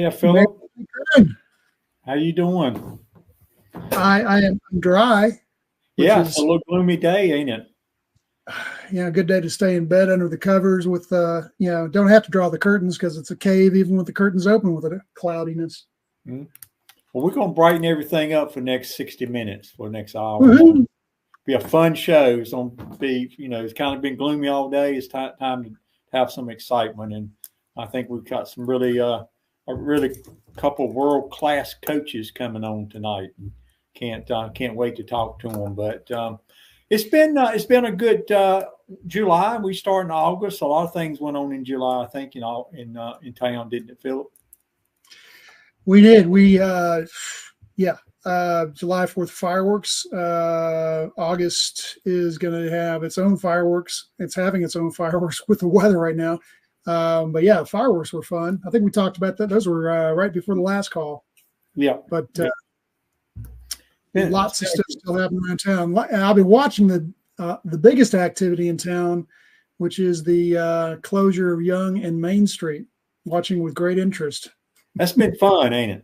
there, Mayor Philip. Ronnie Currin. How you doing? I am dry, which Yeah, it's a is little gloomy day, ain't it? a good day to stay in bed under the covers with don't have to draw the curtains because it's a cave even with the curtains open with the cloudiness. Mm. Well, we're gonna brighten everything up for the next 60 minutes, for the next hour. Woohoo! Be a fun show. It's gonna be, it's kind of been gloomy all day. It's time to have some excitement, and I think we've got some a really couple world class coaches coming on tonight. And can't wait to talk to them. But it's been a good July. We started in August. A lot of things went on in July. I think in town, didn't it, Philip? We did. July 4th fireworks. August is going to have its own fireworks. It's having its own fireworks with the weather right now. But yeah, fireworks were fun. I think we talked about that. Those were right before the last call. Yeah. But lots of stuff still happening around town. And I've been watching the biggest activity in town, which is the closure of Young and Main Street, watching with great interest. That's been fun, ain't it?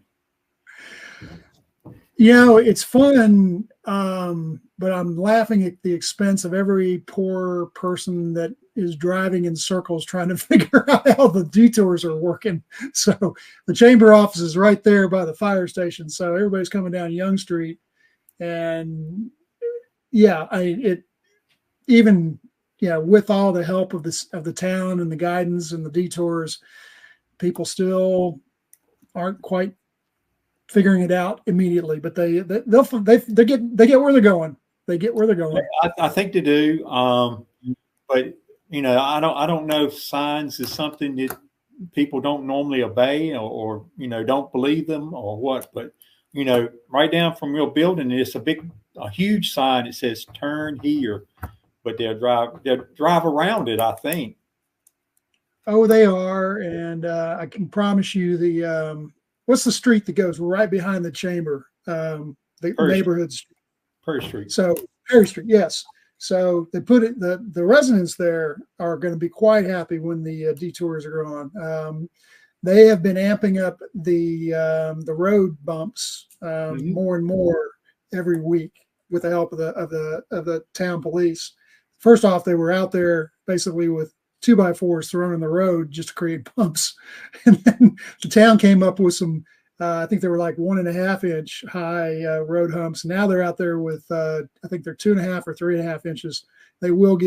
It's fun, but I'm laughing at the expense of every poor person that is driving in circles trying to figure out how the detours are working. So the chamber office is right there by the fire station. So everybody's coming down Young Street. And with all the help of the town and the guidance and the detours, people still aren't quite figuring it out immediately, but they get where they're going. They get where they're going. I think they do. But I don't know if signs is something that people don't normally obey or don't believe them or what. But right down from your building, it's a huge sign that says "Turn here," but they'll drive around it, I think. Oh, they are, and I can promise you what's the street that goes right behind the chamber? The neighborhood street. Perry Street. So Perry Street, yes. So they put it. The residents there are going to be quite happy when the detours are gone. They have been amping up the road bumps more and more every week with the help of the town police. First off, they were out there basically with 2x4s thrown in the road just to create bumps. And then the town came up with some, I think they were like 1.5 inch high road humps. Now they're out there with, I think they're 2.5 or 3.5 inches. They will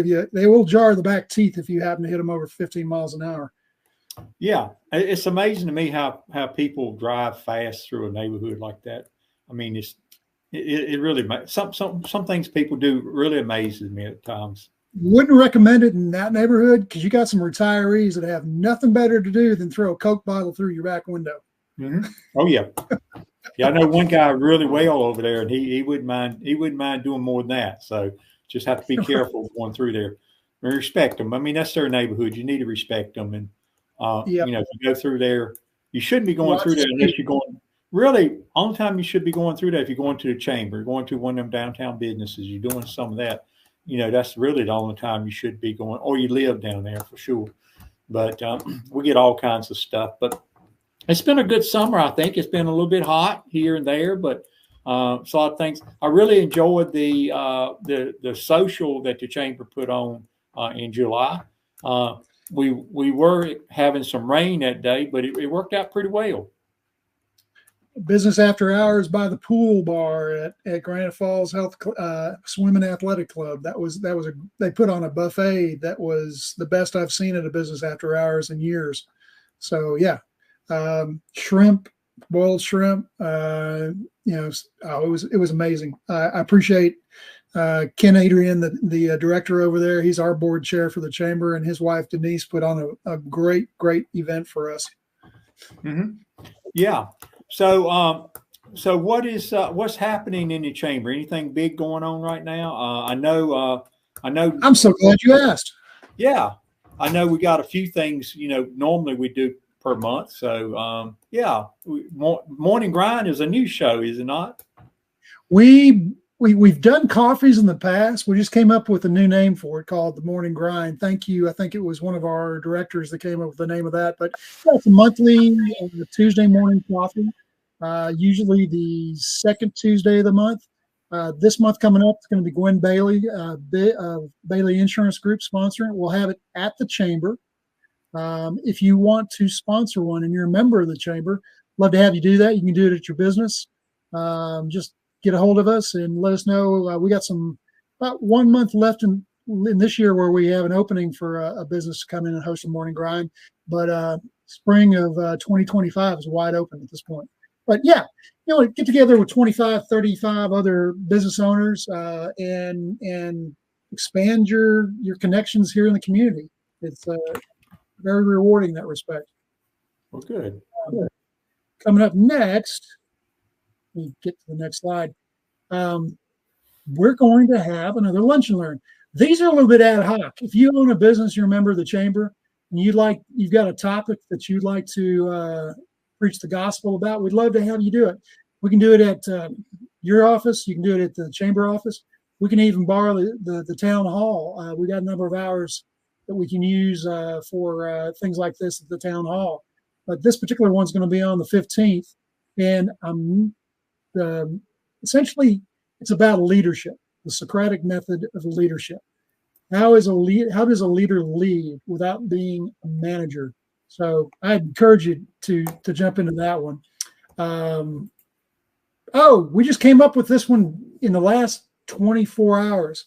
jar the back teeth if you happen to hit them over 15 miles an hour. Yeah. It's amazing to me how people drive fast through a neighborhood like that. I mean, it really, some things people do really amazes me at times. Wouldn't recommend it in that neighborhood because you got some retirees that have nothing better to do than throw a Coke bottle through your back window. Mm-hmm. Oh yeah, yeah. I know one guy really well over there, and he wouldn't mind doing more than that. So just have to be careful going through there. And respect them. I mean, that's their neighborhood. You need to respect them, and if you go through there, you shouldn't be going through there unless you're going. Really, only time you should be going through that if you're going to the chamber, going to one of them downtown businesses, you're doing some of that. That's really the only time you should be going, or you live down there for sure. But we get all kinds of stuff. But it's been a good summer, I think. It's been a little bit hot here and there, but so I think I really enjoyed the social that the chamber put on in July. We were having some rain that day, but it worked out pretty well. Business after hours by the pool bar at Granite Falls Health Swim and Athletic Club. They put on a buffet that was the best I've seen at a business after hours in years. So yeah, shrimp, boiled shrimp. It was amazing. I appreciate Ken Adrian, the director over there. He's our board chair for the chamber, and his wife Denise put on a great event for us. Mm-hmm. Yeah. So what's happening in the chamber? Anything big going on right now? I know. I'm so glad you asked. Yeah, I know we got a few things. Normally we do per month. So Morning Grind is a new show, is it not? We we've done coffees in the past. We just came up with a new name for it called the Morning Grind. Thank you. I think it was one of our directors that came up with the name of that. But yeah, it's a monthly Tuesday morning coffee, usually the second Tuesday of the month. This month coming up, it's going to be Gwen Bailey, Bailey Insurance Group sponsoring. We'll have it at the Chamber. If you want to sponsor one and you're a member of the Chamber, love to have you do that. You can do it at your business. Just get a hold of us and let us know. We got about 1 month left in this year where we have an opening for a business to come in and host a morning grind. But spring of 2025 is wide open at this point. But yeah, get together with 25, 35 other business owners and expand your connections here in the community. It's very rewarding in that respect. Well, good. Coming up next, we get to the next slide. We're going to have another lunch and learn. These are a little bit ad hoc. If you own a business, you're a member of the Chamber, and you've got a topic that you'd like to preach the gospel about, we'd love to have you do it. We can do it at your office. You can do it at the Chamber office. We can even borrow the town hall. We got a number of hours that we can use for things like this at the town hall. But this particular one's going to be on the 15th, and essentially it's about leadership, the Socratic method of leadership. How does a leader lead without being a manager? So I encourage you to jump into that one. We just came up with this one in the last 24 hours.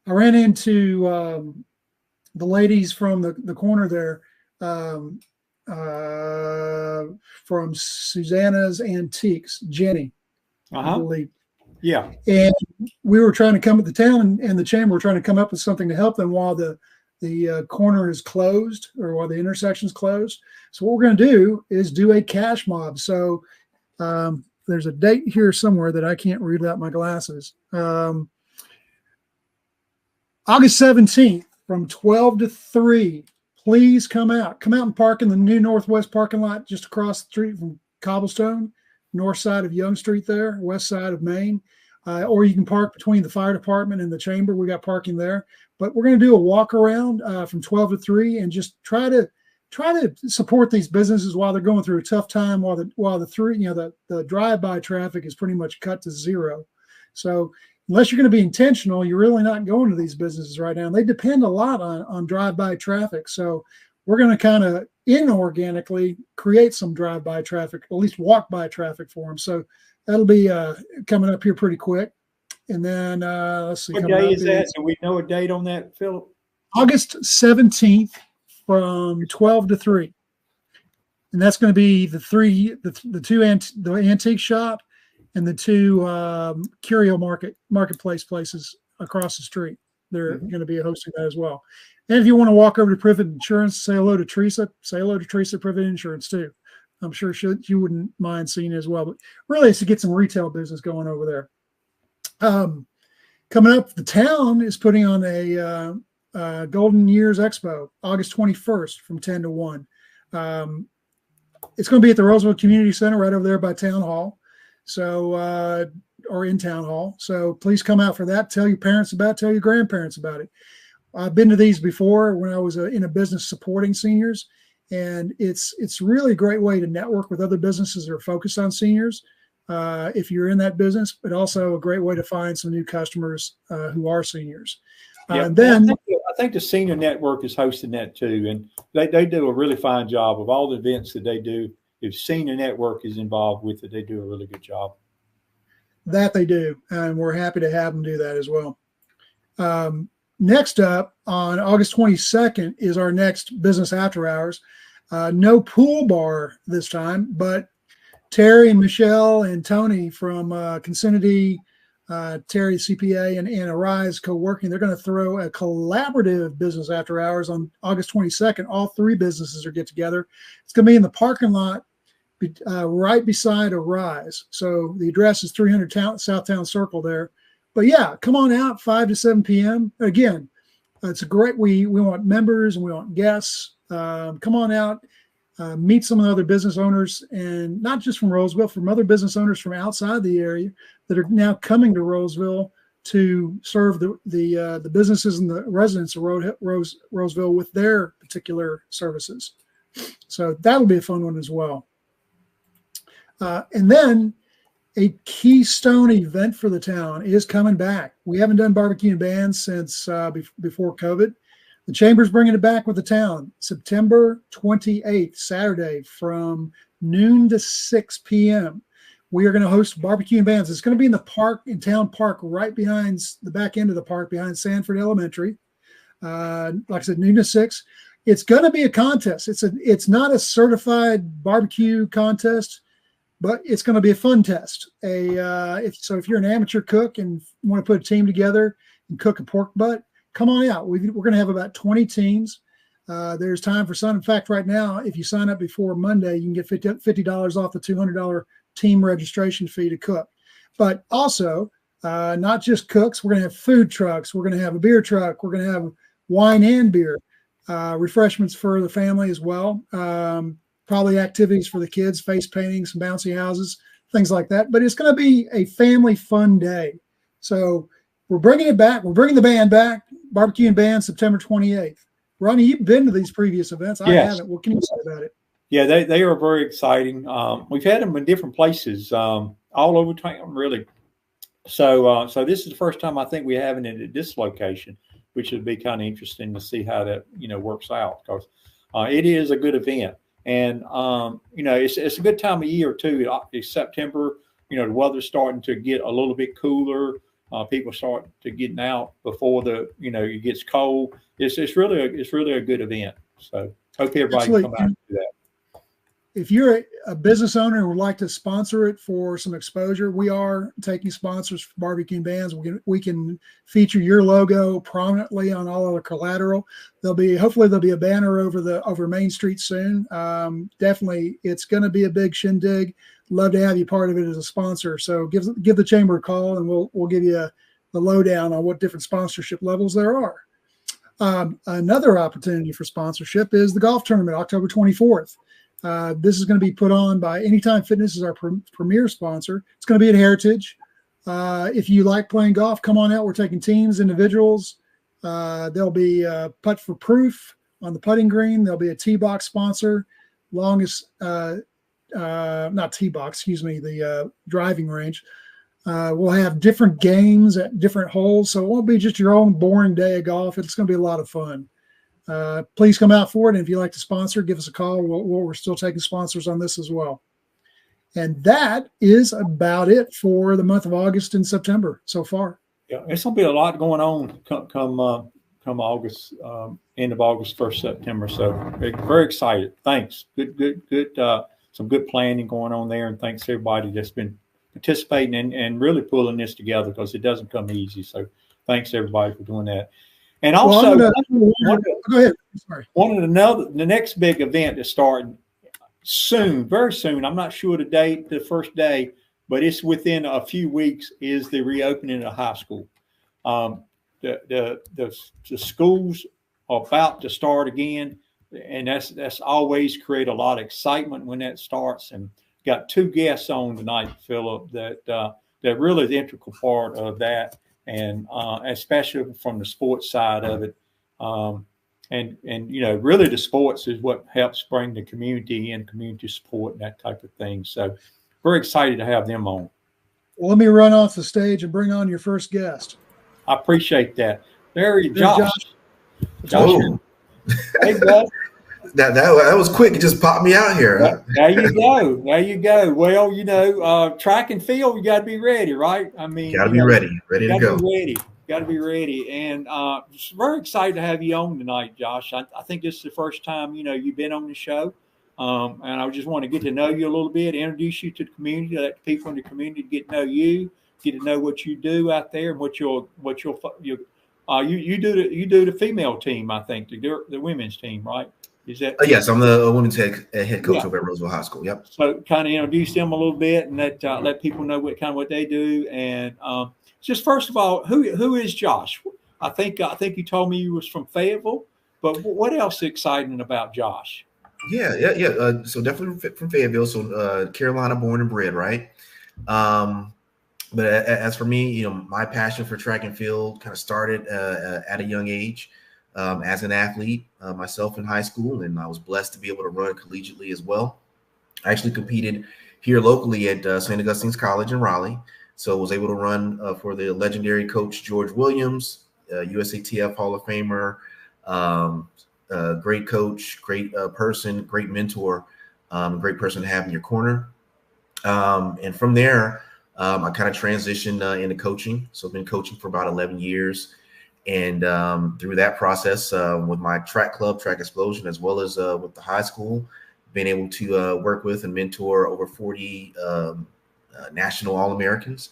I ran into the ladies from the corner there from Susanna's Antiques, Jenny, I believe. Yeah. And we were trying to come at the town and the Chamber were trying to come up with something to help them while the corner is closed or while the intersection is closed. So what we're going to do is do a cash mob. So there's a date here somewhere that I can't read without my glasses. August 17th from 12 to 3. Please come out and park in the new Northwest parking lot just across the street from Cobblestone, north side of Young Street there, west side of Main. Or you can park between the fire department and the Chamber. We got parking there. But we're going to do a walk around from 12 to 3 and just try to support these businesses while they're going through a tough time, while the drive-by traffic is pretty much cut to zero. So unless you're going to be intentional, you're really not going to these businesses right now. And they depend a lot on drive-by traffic. So we're going to kind of inorganically create some drive-by traffic, at least walk-by traffic for them. So that'll be coming up here pretty quick. And then let's see. What day is that? Do we know a date on that, Philip? August 17th from 12 to 3. And that's going to be the antique shop and the two curio marketplace places across the street. They're going to be hosting that as well. And if you want to walk over to Privet Insurance, say hello to Teresa. Say hello to Teresa at Privet Insurance too. I'm sure you wouldn't mind seeing it as well. But really, it's to get some retail business going over there. Coming up, the town is putting on a Golden Years Expo, August 21st from 10 to 1. It's going to be at the Rolesville Community Center right over there by Town Hall. So, or in Town Hall. So please come out for that. Tell your parents about it. Tell your grandparents about it. I've been to these before when I was in a business supporting seniors. And it's really a great way to network with other businesses that are focused on seniors. If you're in that business, but also a great way to find some new customers who are seniors. Yeah, and then I think the Senior Network is hosting that too, and they do a really fine job of all the events that they do. If Senior Network is involved with it, they do a really good job. That they do, and we're happy to have them do that as well. Next up on August 22nd is our next business after hours. No pool bar this time, but Terry and Michelle and Tony from Consinity, Terry CPA and Arise Co-working, they're going to throw a collaborative business after hours on August 22nd. All three businesses are get together. It's going to be in the parking lot right beside Arise. So the address is 300 Southtown Circle there. But yeah, come on out 5 to 7 p.m. Again, it's a great, we want members and we want guests. Come on out. meet some of the other business owners, and not just from Rolesville, from other business owners from outside the area that are now coming to Rolesville to serve the businesses and the residents of Rolesville with their particular services. So that would be a fun one as well. And then a keystone event for the town is coming back. We haven't done barbecue and bands since before COVID. The Chamber's bringing it back with the town, September 28th, Saturday, from noon to 6 p.m. We are going to host barbecue and bands. It's going to be in the park, in town park, right behind the back end of the park, behind Sanford Elementary. Like I said, noon to 6. It's going to be a contest. It's not a certified barbecue contest, but it's going to be a fun test. If you're an amateur cook and want to put a team together and cook a pork butt, come on out. We're going to have about 20 teams. There's time for some. In fact, right now, if you sign up before Monday, you can get $50 off the $200 team registration fee to cook. But also, not just cooks. We're going to have food trucks. We're going to have a beer truck. We're going to have wine and beer, refreshments for the family as well. Probably activities for the kids, face painting, some bouncy houses, things like that. But it's going to be a family fun day. So we're bringing it back. We're bringing the band back. Barbecue and Band, September 28th. Ronnie, you've been to these previous events. I haven't. What can you say about it? Yeah, they are very exciting. We've had them in different places, all over town, really. So this is the first time I think we haven't it at this location, which would be kind of interesting to see how that works out, because it is a good event, and it's a good time of year too. It's September. The weather's starting to get a little bit cooler. People start to getting out before it gets cold. It's really a good event. So hope everybody can come out and do that. If you're a business owner and would like to sponsor it for some exposure, we are taking sponsors for barbecue and bands. We can feature your logo prominently on all of the collateral. Hopefully there'll be a banner over Main Street soon. Definitely, it's going to be a big shindig. Love to have you part of it as a sponsor. So give the chamber a call, and we'll give you the lowdown on what different sponsorship levels there are. Another opportunity for sponsorship is the golf tournament, October 24th. This is going to be put on by Anytime Fitness is our premier sponsor. It's going to be at Heritage. If you like playing golf, come on out. We're taking teams, individuals. There'll be putt for proof on the putting green. There'll be a tee box sponsor. Not tee box, excuse me, the driving range. We'll have different games at different holes, so it won't be just your own boring day of golf. It's going to be a lot of fun. Please come out for it. And if you'd like to sponsor, give us a call. We're still taking sponsors on this as well. And that is about it for the month of August and September so far. Yeah, it's going to be a lot going on come August, end of August, 1st September. So very excited. Thanks. Good. Some good planning going on there. And thanks to everybody that's been participating and really pulling this together, because it doesn't come easy. So thanks everybody for doing that. And also, go ahead. Sorry. The next big event that's starting soon, very soon. I'm not sure the date, the first day, but it's within a few weeks. Is the reopening of high school. The schools are about to start again, and that's always create a lot of excitement when that starts. And got two guests on tonight, Philip, that really is the integral part of that. And especially from the sports side of it, and really the sports is what helps bring the community and community support and that type of thing. So very excited to have them on. Well, let me run off the stage and bring on your first guest. I appreciate that. There's Josh. Oh. Hey, bud. That was quick. It just popped me out here. There you go. Well, track and field, you got to be ready, right? I mean, got to be ready to go. Got to be ready. And just very excited to have you on tonight, Josh. I think this is the first time, you've been on the show. And I just want to get to know you a little bit, introduce you to the community, let the people in the community get to know you, get to know what you do out there and what you do the female team, I think, the women's team, right? Is that yes? I'm the women's head coach over at Rolesville High School. Yep. So kind of introduce them a little bit and let people know what they do. And just first of all, who is Josh? I think you told me you was from Fayetteville, but what else is exciting about Josh? Yeah. So definitely from Fayetteville. So Carolina born and bred, right? But as for me, my passion for track and field kind of started at a young age as an athlete myself in high school, and I was blessed to be able to run collegiately as well. I actually competed here locally at St. Augustine's College in Raleigh, so I was able to run for the legendary coach George Williams, USATF Hall of Famer, um, great coach, great person, great mentor, great person to have in your corner. And from there, I kind of transitioned into coaching. So I've been coaching for about 11 years. And through that process, with my track club, Track Explosion, as well as with the high school, been able to work with and mentor over 40 national All-Americans,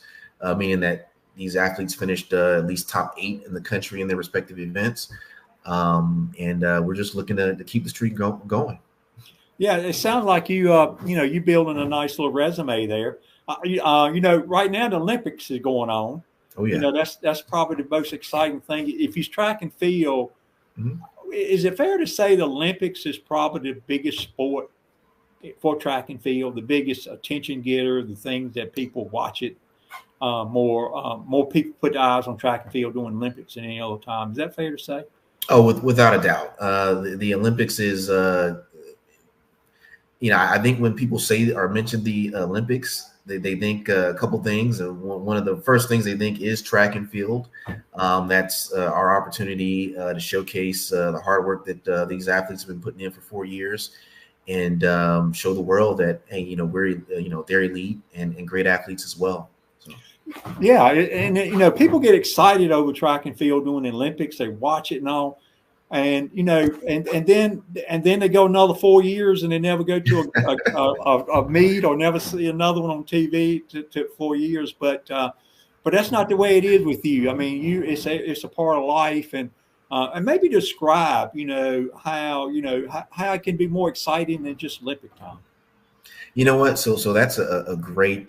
meaning that these athletes finished at least top 8 in the country in their respective events. And we're just looking to keep the streak going. Yeah, it sounds like you building a nice little resume there. Right now the Olympics is going on. Oh yeah. That's probably the most exciting thing. If you track and field, Mhm. is it fair to say the Olympics is probably the biggest sport for track and field, the biggest attention getter, the things that people watch it more people put their eyes on track and field during the Olympics than any other time. Is that fair to say? Oh, without a doubt. The Olympics is I think when people say or mention the Olympics, they think a couple things. One of the first things they think is track and field. That's our opportunity to showcase the hard work that these athletes have been putting in for 4 years, and show the world that, hey, we're they're elite and great athletes as well. So. Yeah, and people get excited over track and field during the Olympics. They watch it and all. And then they go another 4 years and they never go to a meet or never see another one on TV to 4 years. But that's not the way it is with you. I mean, it's a part of life, and maybe describe how it can be more exciting than just Olympic time. You know what? So that's a great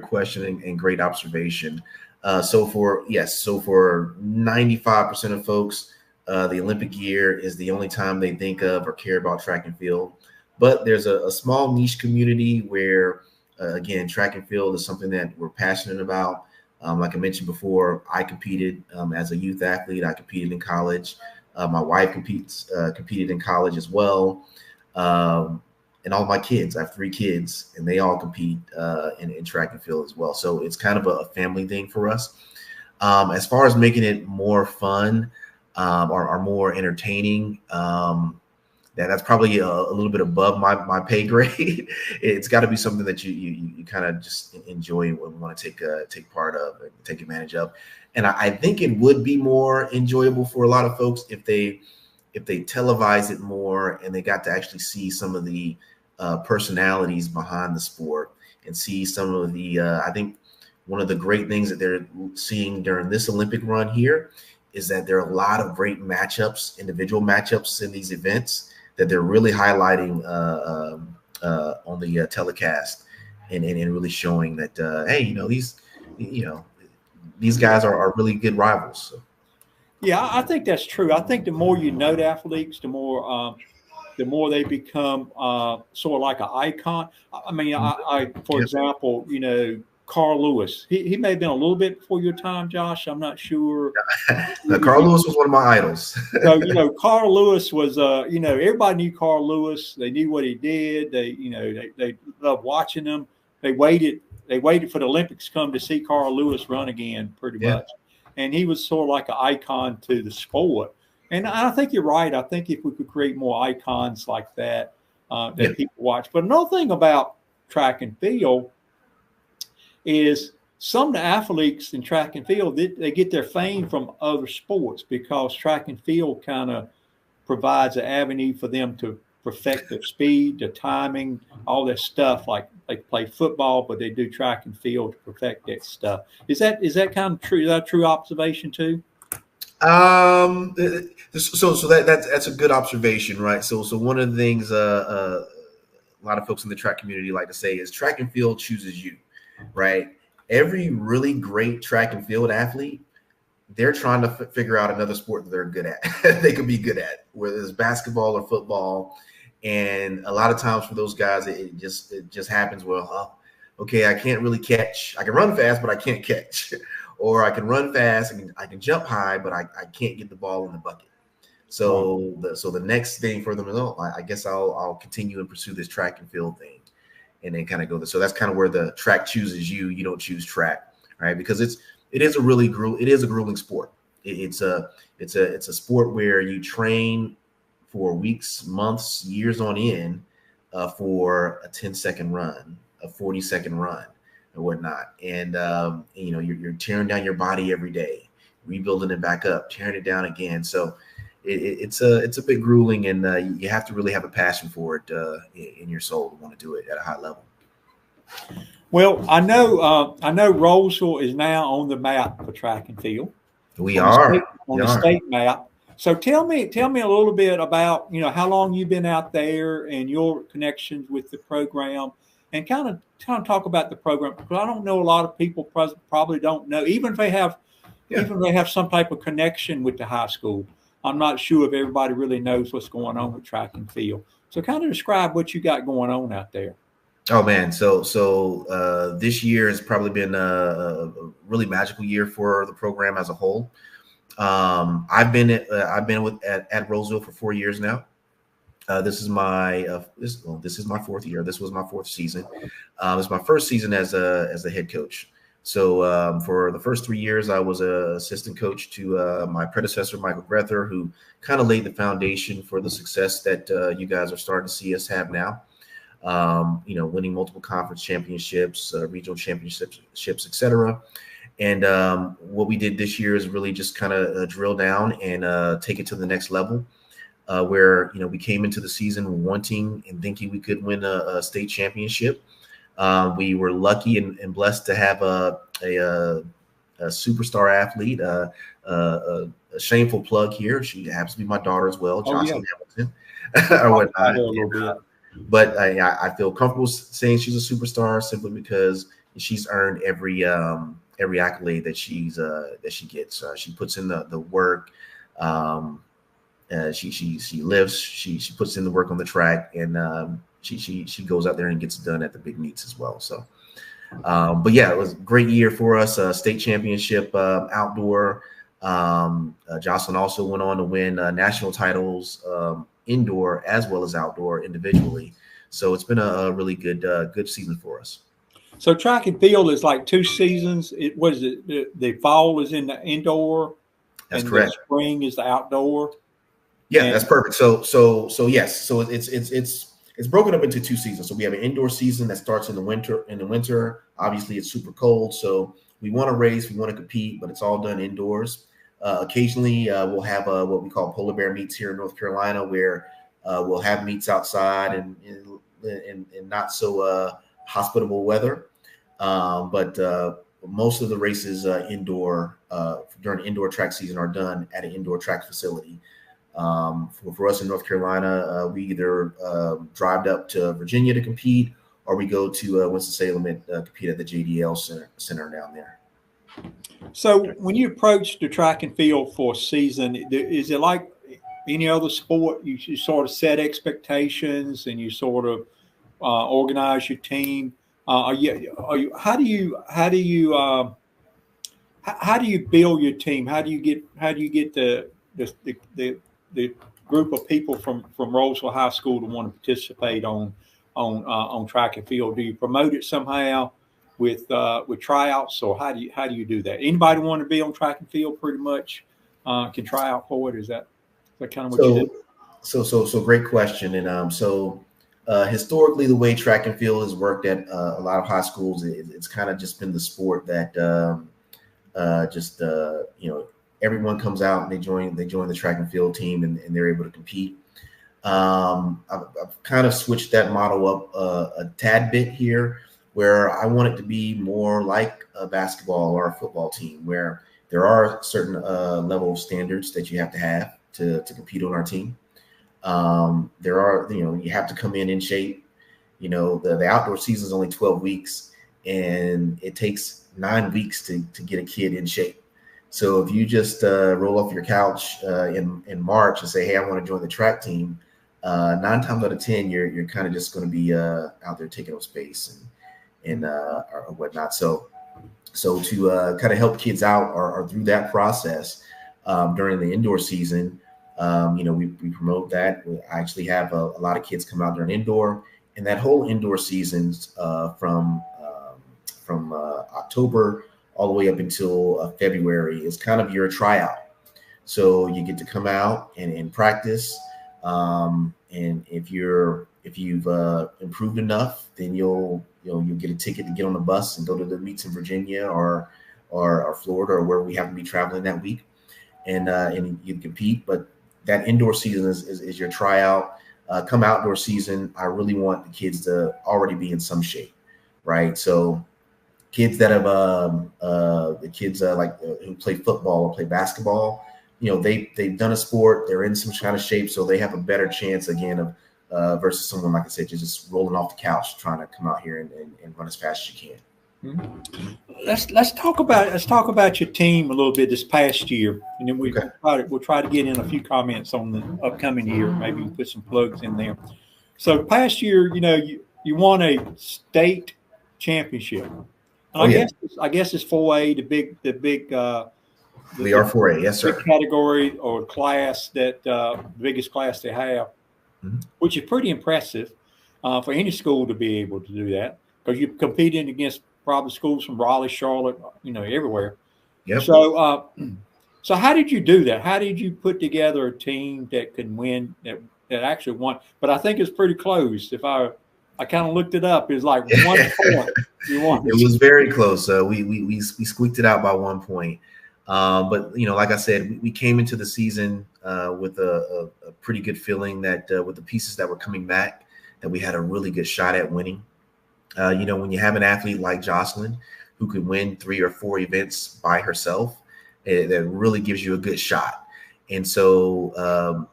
question and great observation. So for 95% of folks, the Olympic year is the only time they think of or care about track and field. But there's a small niche community where, again, track and field is something that we're passionate about. Like I mentioned before, I competed as a youth athlete. I competed in college. My wife competed in college as well. And all my kids, I have 3 kids, and they all compete in track and field as well. So it's kind of a family thing for us. As far as making it more fun or more entertaining, that's probably a little bit above my pay grade. It's got to be something that you kind of just enjoy and want to take part of and take advantage of. And I think it would be more enjoyable for a lot of folks if they televise it more and they got to actually see some of the personalities behind the sport and see some of the I think one of the great things that they're seeing during this Olympic run here is that there are a lot of great matchups, individual matchups in these events that they're really highlighting on the telecast and really showing that hey, these guys are really good rivals. So. Yeah, I think that's true. I think the more you know the athletes, the more they become sort of like an icon. I mean, for example, Carl Lewis. He may have been a little bit before your time, Josh. I'm not sure. Carl Lewis was one of my idols. So Carl Lewis was everybody knew Carl Lewis. They knew what he did. They loved watching him. They waited for the Olympics to come to see Carl Lewis run again, pretty much. And he was sort of like an icon to the sport. And I think you're right. I think if we could create more icons like that, people watch. But another thing about track and field is some of the athletes in track and field, they get their fame from other sports because track and field kind of provides an avenue for them to perfect their speed, their timing, all that stuff. Like they play football, but they do track and field to perfect that stuff. Is that kind of true? Is that a true observation too? So that's a good observation, right? So one of the things a lot of folks in the track community like to say is track and field chooses you, right? Every really great track and field athlete they're trying to figure out another sport that they're good at, they could be good at, whether it's basketball or football. And a lot of times for those guys, it just happens. Well, okay, I can't really catch. I can run fast, but I can't catch. Or I can run fast and I can jump high, but I can't get the ball in the bucket. So the next thing for them is, I guess I'll continue and pursue this track and field thing, and then kind of go there. So that's kind of where the track chooses you. You don't choose track, right? Because it is a grueling sport. It's a sport where you train for weeks, months, years on end for a 10-second run, a 40-second run, and whatnot. And you're tearing down your body every day, rebuilding it back up, tearing it down again. So it's a bit grueling, and you have to really have a passion for it in your soul to want to do it at a high level. Well, I know Rolesville is now on the map for track and field. We are on the state map. So tell me a little bit about, how long you've been out there and your connections with the program, and kind of talk about the program, because I don't know, a lot of people probably don't know, even if they have some type of connection with the high school. I'm not sure if everybody really knows what's going on with track and field. So kind of describe what you got going on out there. Oh man, so this year has probably been a really magical year for the program as a whole. I've been at Rolesville for 4 years now. This is my fourth year. This was my fourth season. It's my first season as a head coach. So for the first 3 years, I was an assistant coach to my predecessor, Michael Grether, who kind of laid the foundation for the success that you guys are starting to see us have now. Winning multiple conference championships, regional championships, etc. And what we did this year is really just kind of drill down and take it to the next level, where we came into the season wanting and thinking we could win a state championship. We were lucky and blessed to have a superstar athlete, a shameful plug here. She happens to be my daughter as well, Jocelyn Hamilton. But I feel comfortable saying she's a superstar simply because she's earned every accolade that she gets. She puts in the work. She lives. She puts in the work on the track, and she goes out there and gets it done at the big meets as well. So, but yeah, it was a great year for us. State championship outdoor. Jocelyn also went on to win national titles indoor as well as outdoor individually. So it's been a really good season for us. So track and field is like 2 seasons. The fall is in the indoor. That's and correct. The spring is the outdoor. Yeah, that's perfect. So yes. So it's broken up into 2 seasons. So we have an indoor season that starts in the winter. Obviously, it's super cold. So we want to race, we want to compete, but it's all done indoors. Occasionally, we'll have what we call polar bear meets here in North Carolina, where we'll have meets outside and not so hospitable weather. But most of the races indoor during indoor track season are done at an indoor track facility. For us in North Carolina, we either drive up to Virginia to compete, or we go to Winston-Salem and compete at the JDL Center down there. So when you approach the track and field for a season, is it like any other sport? You sort of set expectations and you sort of organize your team. How do you build your team? How do you get the group of people from Rolesville High School to want to participate on track and field? Do you promote it somehow with tryouts, or how do you do that? Anybody want to be on track and field pretty much can try out for it? Is that kind of what you do? So great question. And historically, the way track and field has worked at a lot of high schools, it's kind of just been the sport that everyone comes out and they join the track and field team, and they're able to compete. I've kind of switched that model up a tad bit here, where I want it to be more like a basketball or a football team, where there are certain level of standards that you have to compete on our team. There are, you have to come in shape. The outdoor season is only 12 weeks, and it takes 9 weeks to get a kid in shape. So if you just roll off your couch in March and say, "Hey, I want to join the track team," 9 times out of 10, you're kind of just going to be out there taking up space and or whatnot. So to kind of help kids out or through that process during the indoor season, we promote that. I actually have a lot of kids come out during indoor, and that whole indoor season's from October all the way up until February is kind of your tryout. So you get to come out and practice. And if you've improved enough, then you'll get a ticket to get on the bus and go to the meets in Virginia or Florida or where we happen to be traveling that week, and you compete. But that indoor season is your tryout. Come outdoor season, I really want the kids to already be in some shape, right? So kids that have who play football or play basketball, they've done a sport, they're in some kind of shape, so they have a better chance again of versus someone, like I said, just rolling off the couch trying to come out here and run as fast as you can. Let's talk about your team a little bit this past year, and then we'll try to get in a few comments on the upcoming year. Maybe we'll put some plugs in there. So past year, you won a state championship. I guess it's 4A, the big. We are 4A, yes, sir. Category or class that the biggest class they have, which is pretty impressive for any school to be able to do that, because you're competing against probably schools from Raleigh, Charlotte, everywhere. Yep. So how did you do that? How did you put together a team that could win, that actually won? But I think it's pretty close. If I kind of looked it up, it was like 1 point. You won. It was very close. We squeaked it out by 1 point. But like I said, we came into the season with a pretty good feeling that with the pieces that were coming back, that we had a really good shot at winning. When you have an athlete like Jocelyn who could win 3 or 4 events by herself, that really gives you a good shot. And so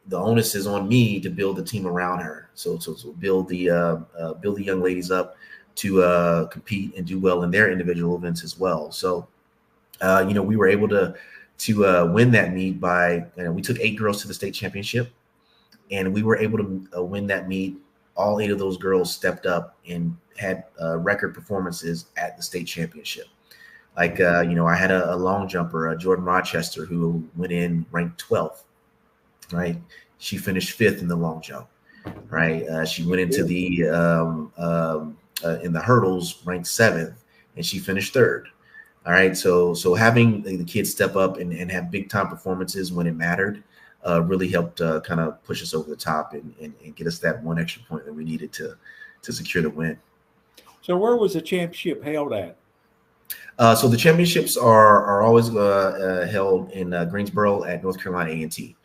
the onus is on me to build the team around her. So build the young ladies up to compete and do well in their individual events as well. So we were able to win that meet by, we took 8 girls to the state championship, and we were able to win that meet. All 8 of those girls stepped up and had record performances at the state championship. Like, I had a long jumper, Jordan Rochester, who went in ranked 12th, right? She finished 5th in the long jump, right? She went into the in the hurdles ranked 7th, and she finished 3rd. All right, so having the kids step up and have big time performances when it mattered really helped kind of push us over the top and get us that 1 extra point that we needed to secure the win. So where was the championship held at? So the championships are always held in Greensboro at North Carolina A&T.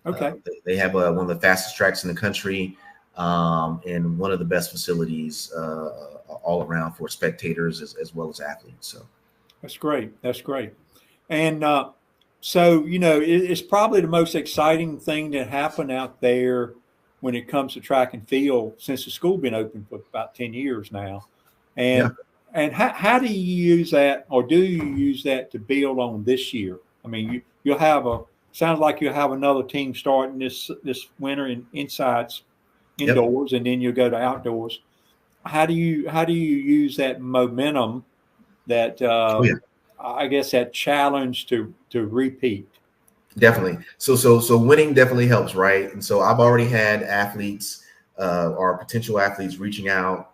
Okay. They have one of the fastest tracks in the country and one of the best facilities all around for spectators as well as athletes. So. That's great. And so, it's probably the most exciting thing that happened out there when it comes to track and field since the school been open for about 10 years now. And how do you use that, or do you use that to build on this year? I mean, you'll have sounds like you'll have another team starting this winter indoors, and then you'll go to outdoors. How do you use that momentum, that I guess that challenge to repeat? Definitely. So winning definitely helps, right? And so I've already had athletes or potential athletes reaching out,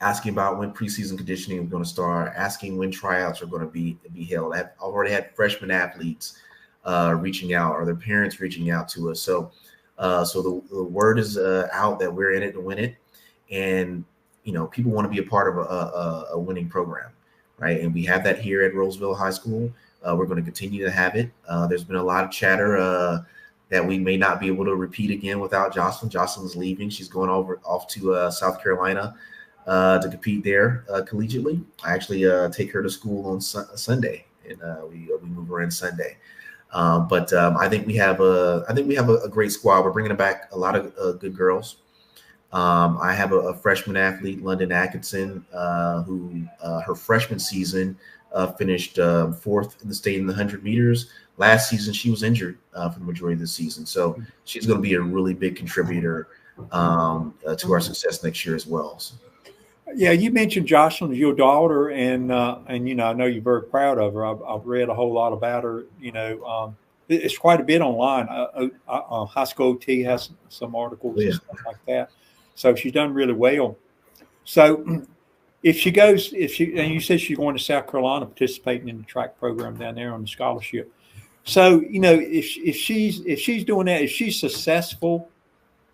asking about when preseason conditioning is going to start, asking when tryouts are going to be held. I've already had freshman athletes reaching out, or their parents reaching out to us. So the word is out that we're in it to win it, and people want to be a part of a winning program. Right. And we have that here at Rolesville High School. We're going to continue to have it. There's been a lot of chatter that we may not be able to repeat again without Jocelyn. Jocelyn's leaving. She's going off to South Carolina to compete there collegiately. I actually take her to school on Sunday, and we move her in Sunday. But I think we have a great squad. We're bringing back a lot of good girls. I have a freshman athlete, London Atkinson, who her freshman season finished fourth in the state in the 100 meters. Last season, she was injured for the majority of the season. So she's going to be a really big contributor to our success next year as well. So. Yeah, you mentioned Jocelyn, your daughter, and I know you're very proud of her. I've read a whole lot about her. It's quite a bit online. High School OT has some articles and stuff like that. So she's done really well. So and you said she's going to South Carolina, participating in the track program down there on the scholarship. So if she's doing that, if she's successful,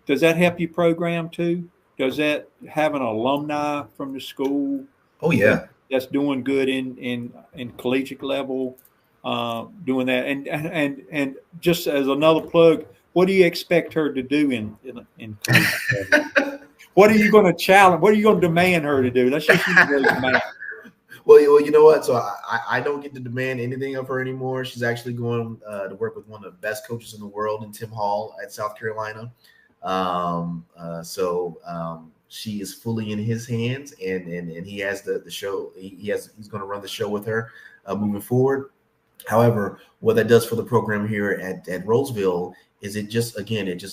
does that help your program too? Does that have an alumni from the school? Oh yeah, that's doing good in collegiate level, doing that. And just as another plug, what do you expect her to do in collegiate level? What are you going to challenge? What are you going to demand her to do? Let's just use those demands. Well, you know what? So I don't get to demand anything of her anymore. She's actually going to work with one of the best coaches in the world, in Tim Hall at South Carolina. She is fully in his hands, and he has the show. He's going to run the show with her moving forward. However, what that does for the program here at Rolesville is it just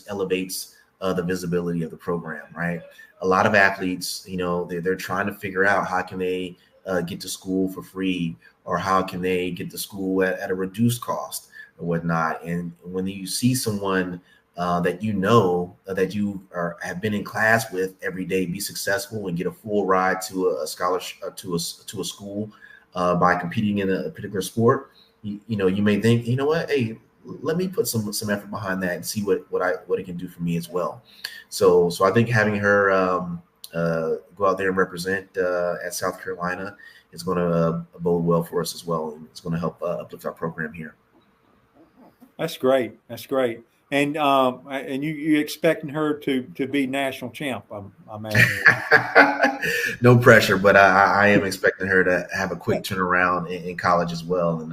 elevates the visibility of the program, right? A lot of athletes, they're trying to figure out how can they get to school for free, or how can they get to school at a reduced cost or whatnot. And when you see someone that that you have been in class with every day be successful and get a full ride to a scholarship to a school by competing in a particular sport, you may think, you know what, hey, let me put some effort behind that and see what it can do for me as well. So I think having her go out there and represent at South Carolina is going to bode well for us as well, and it's going to help uplift our program here. That's great. And you expecting her to be national champ? I'm imagining. No pressure, but I am expecting her to have a quick turnaround in college as well. And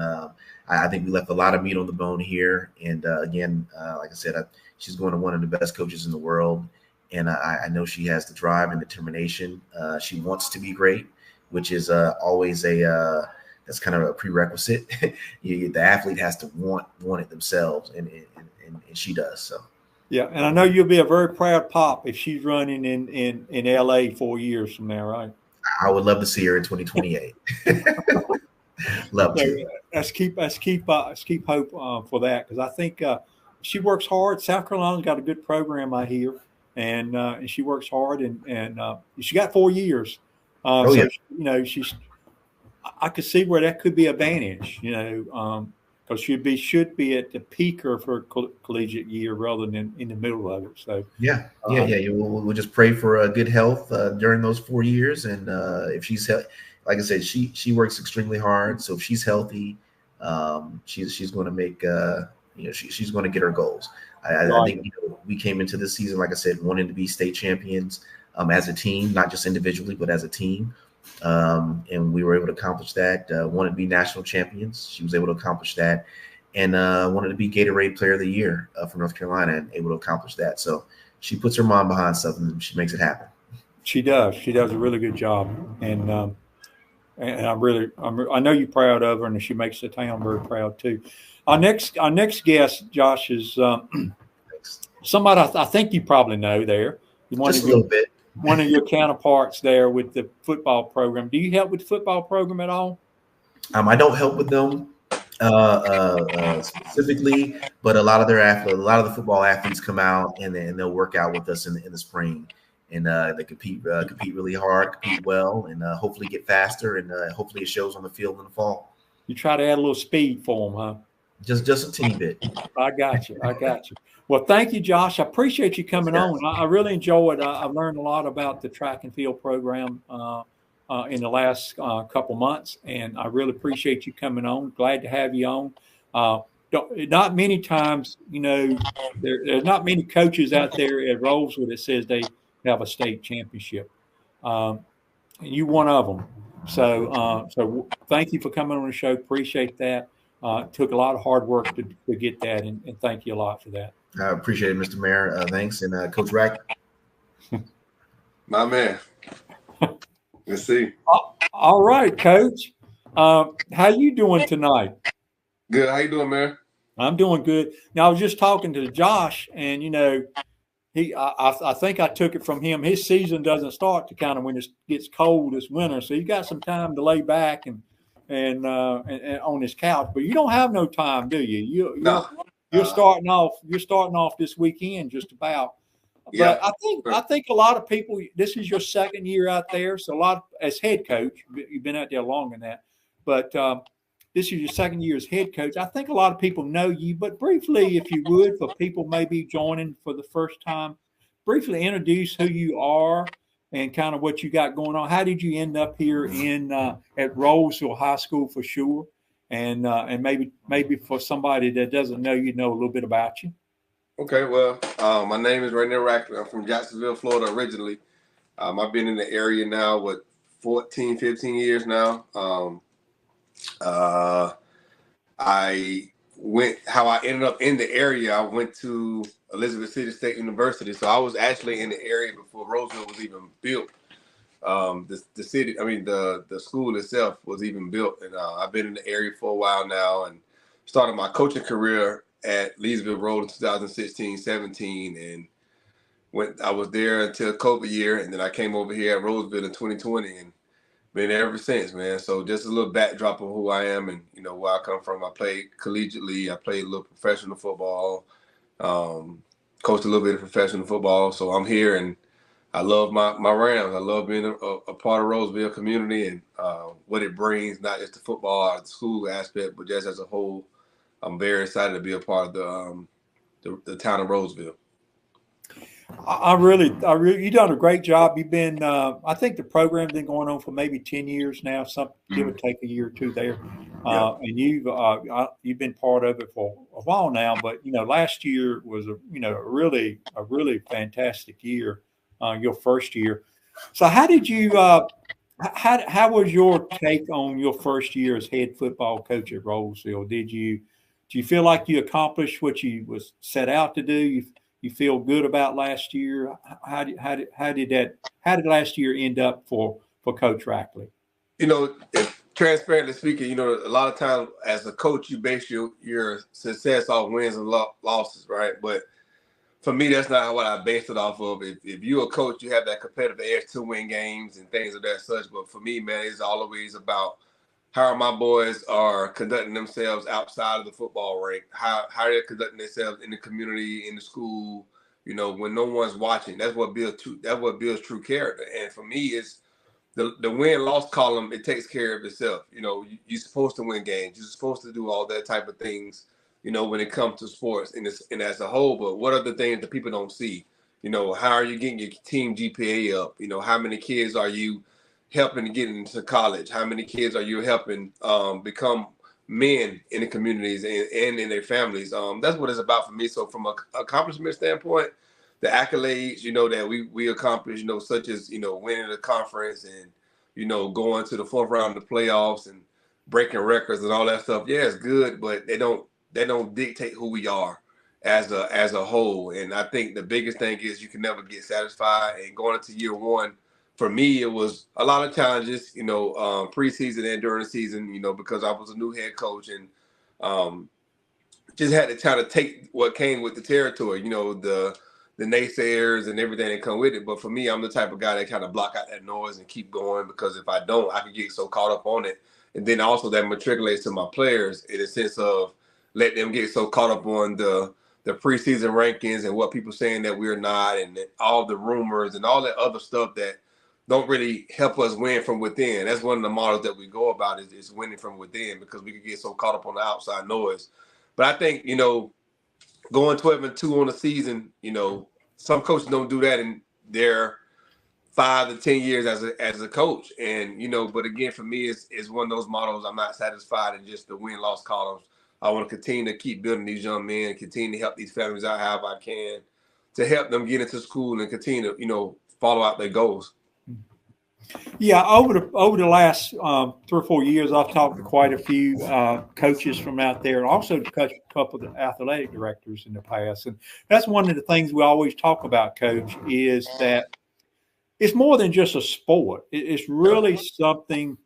I think we left a lot of meat on the bone here. And again, like I said, she's going to one of the best coaches in the world, and I know she has the drive and determination. She wants to be great, which is always that's kind of a prerequisite. The athlete has to want it themselves, and she does. So yeah, and I know you'll be a very proud pop if she's running in LA 4 years from now, right? I would love to see her in 2028. Love to. Let's keep hope for that, because I think she works hard. South Carolina's got a good program, I hear, and she works hard, and she got 4 years. I could see where that could be an advantage, because should be at the peak of her collegiate year rather than in the middle of it. So yeah. We'll just pray for good health during those 4 years, and if she's like I said, she works extremely hard. So if she's healthy, she's going to make she's going to get her goals. I think we came into this season, like I said, wanting to be state champions as a team, not just individually, but as a team. And we were able to accomplish that. Wanted to be national champions. She was able to accomplish that, and wanted to be Gatorade Player of the Year for North Carolina, and able to accomplish that. So she puts her mind behind something, and she makes it happen. She does. She does a really good job, and I know you're proud of her, and she makes the town very proud too. Our next guest, Josh, is somebody I think you probably know there. Just a little bit. One of your counterparts there with the football program. Do you help with the football program at all? I don't help with them specifically, but a lot of the football athletes come out and they'll work out with us in the spring, and they compete really hard, compete well, and hopefully get faster, and hopefully it shows on the field in the fall. You try to add a little speed for them, huh? Just a teeny bit. I got you. Well, thank you, Josh. I appreciate you coming on. I really enjoyed it. I've learned a lot about the track and field program in the last couple months, and I really appreciate you coming on. Glad to have you on. Not many times, there's not many coaches out there at Rolesville that says they have a state championship. And you one of them. So thank you for coming on the show. Appreciate that. It took a lot of hard work to get that, and thank you a lot for that. I appreciate it, Mr. Mayor. Thanks. And Coach Rack. My man. Let's see. All right, Coach. How you doing tonight? Good. How you doing, man? I'm doing good. Now I was just talking to Josh, and I think I took it from him. His season doesn't start to kind of when it gets cold this winter, so you got some time to lay back and on his couch. But you don't have no time, do you? You're starting off. You're starting off this weekend, just about. Yeah. But I think a lot of people. This is your second year out there, so as head coach, you've been out there longer than that. But this is your second year as head coach. I think a lot of people know you, but briefly, if you would, for people maybe joining for the first time, briefly introduce who you are and kind of what you got going on. How did you end up here at Rolesville High School for sure? And maybe for somebody that doesn't know you, know a little bit about you. Okay, well, my name is Ranier Rackley. I'm from Jacksonville, Florida originally. I've been in the area now, 14, 15 years now. How I ended up in the area, I went to Elizabeth City State University. So I was actually in the area before Rolesville was even built. The school itself was even built. And I've been in the area for a while now and started my coaching career at Leesville Road in 2016-17. And I was there until COVID year. And then I came over here at Rolesville in 2020 and been there ever since, man. So just a little backdrop of who I am and, where I come from. I played collegiately. I played a little professional football, coached a little bit of professional football. So I'm here and I love my Rams. I love being a part of Rolesville community and what it brings, not just the football or the school aspect, but just as a whole. I'm very excited to be a part of the town of Rolesville. I really, you've done a great job. You've been, I think the program's been going on for maybe 10 years now, give or take a year or two there. And you've been part of it for a while now, but, last year was a really fantastic year, your first year. So how did you, how was your take on your first year as head football coach at Rolesville? Do you feel like you accomplished what you was set out to do? You feel good about last year? How did last year end up for Coach Rackley? If transparently speaking, a lot of times as a coach, you base your success off wins and losses, right? But for me, that's not what I based it off of. If you're a coach, you have that competitive edge to win games and things of that such. But for me, man, it's always about how my boys are conducting themselves outside of the football rink, how they're conducting themselves in the community, in the school, when no one's watching. That's what builds true character. And for me, it's the win-loss column, it takes care of itself. You're supposed to win games. You're supposed to do all that type of things, when it comes to sports and as a whole. But what are the things that people don't see? How are you getting your team GPA up? How many kids are you helping to get into college? How many kids are you helping become men in the communities and in their families? That's what it's about for me. So from an accomplishment standpoint, the accolades, that we accomplished, such as, winning the conference and, going to the fourth round of the playoffs and breaking records and all that stuff. Yeah, it's good, but they don't dictate who we are as a whole. And I think the biggest thing is you can never get satisfied. And going into year one, for me, it was a lot of challenges, preseason and during the season, because I was a new head coach and just had to try to take what came with the territory, the naysayers and everything that come with it. But for me, I'm the type of guy that kind of block out that noise and keep going, because if I don't, I can get so caught up on it. And then also that matriculates to my players in a sense of let them get so caught up on the preseason rankings and what people saying that we're not, and all the rumors and all that other stuff that don't really help us win from within. That's one of the models that we go about is winning from within, because we can get so caught up on the outside noise. But I think, going 12-2 on the season, some coaches don't do that in their 5 to 10 years as a coach. And, but again, for me, it's one of those models. I'm not satisfied in just the win-loss columns. I want to continue to keep building these young men, continue to help these families out however I can, to help them get into school and continue to, follow out their goals. Yeah, over the last 3 or 4 years, I've talked to quite a few coaches from out there, and also to a couple of the athletic directors in the past. And that's one of the things we always talk about, Coach, is that it's more than just a sport. It's really something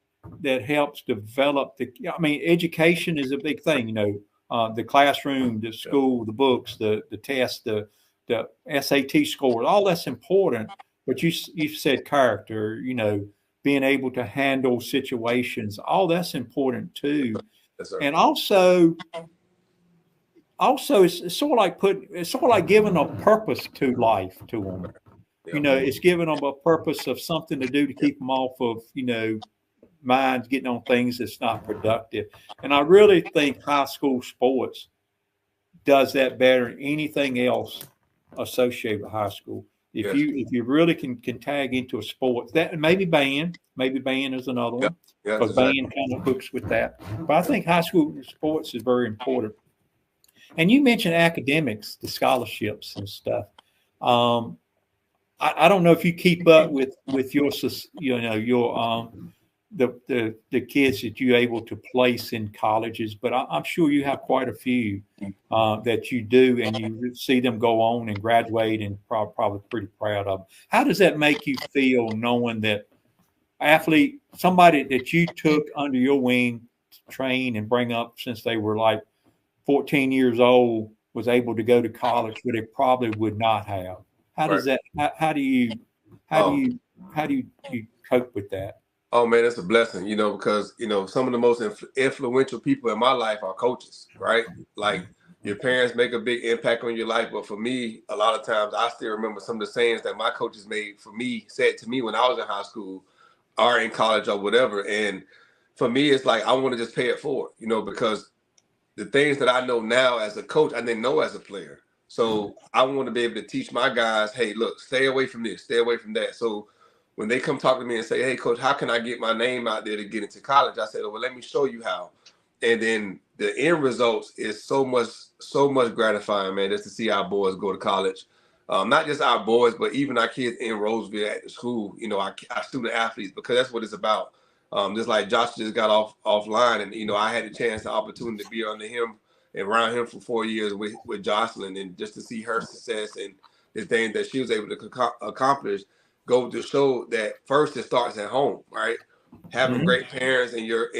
that helps develop education is a big thing, the classroom, the school, the books, the tests, the SAT scores, all that's important. But you said character, being able to handle situations, all that's important too. Yes, sir. And also it's sort of like giving a purpose to life to them. Yeah. It's giving them a purpose of something to do to keep them off of, minds getting on things that's not productive. And I really think high school sports does that better than anything else associated with high school. If you really can tag into a sport, that maybe band is another one, because band kind of hooks with that. But I think high school sports is very important. And you mentioned academics, the scholarships and stuff. I don't know if you keep up with your the kids that you're able to place in colleges, but I'm sure you have quite a few that you do, and you see them go on and graduate, and probably pretty proud of them. How does that make you feel, knowing that somebody that you took under your wing to train and bring up since they were like 14 years old was able to go to college, but it probably would not have? How does that? How do you cope with that? Oh man, it's a blessing, because some of the most influential people in my life are coaches, right? Like, your parents make a big impact on your life, but for me, a lot of times I still remember some of the sayings that my coaches said to me when I was in high school or in college or whatever. And for me, it's like I want to just pay it forward, because the things that I know now as a coach, I didn't know as a player. So I want to be able to teach my guys, hey, look, stay away from this, stay away from that. So when they come talk to me and say, hey, coach, how can I get my name out there to get into college? I said, well, let me show you how. And then the end results is so much gratifying, man, just to see our boys go to college. Not just our boys, but even our kids in Rolesville at the school, our student athletes, because that's what it's about. Just like Josh just got offline, and, I had the opportunity to be under him and around him for 4 years with Jocelyn, and just to see her success and the things that she was able to accomplish go to show that first it starts at home, right? Having great parents in your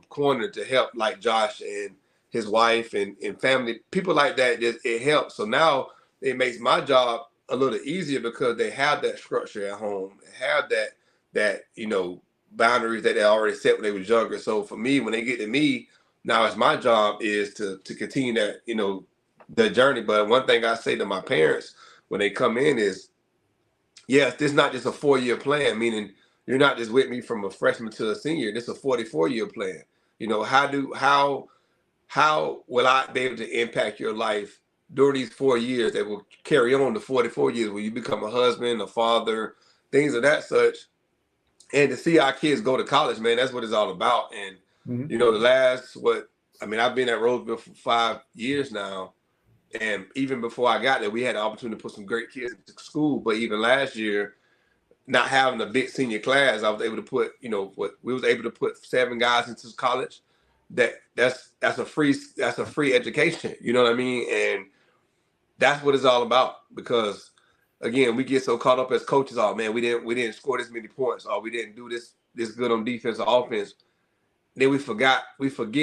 corner to help, like Josh and his wife and family, people like that, it helps. So now it makes my job a little easier because they have that structure at home, have that boundaries that they already set when they was younger. So for me, when they get to me, now it's my job is to continue that, the journey. But one thing I say to my parents when they come in is, yes, this is not just a 4-year plan, meaning you're not just with me from a freshman to a senior. This is a 44-year plan. How will I be able to impact your life during these 4 years that will carry on to 44 years when you become a husband, a father, things of that such. And to see our kids go to college, man, that's what it's all about. And, I've been at Rolesville for 5 years now. And even before I got there, we had the opportunity to put some great kids into school. But even last year, not having a big senior class, I was able to put, we was able to put 7 guys into college. That's a free education. You know what I mean? And that's what it's all about. Because again, we get so caught up as coaches. Oh man, we didn't score this many points. Or we didn't do this good on defense or offense. Then we forget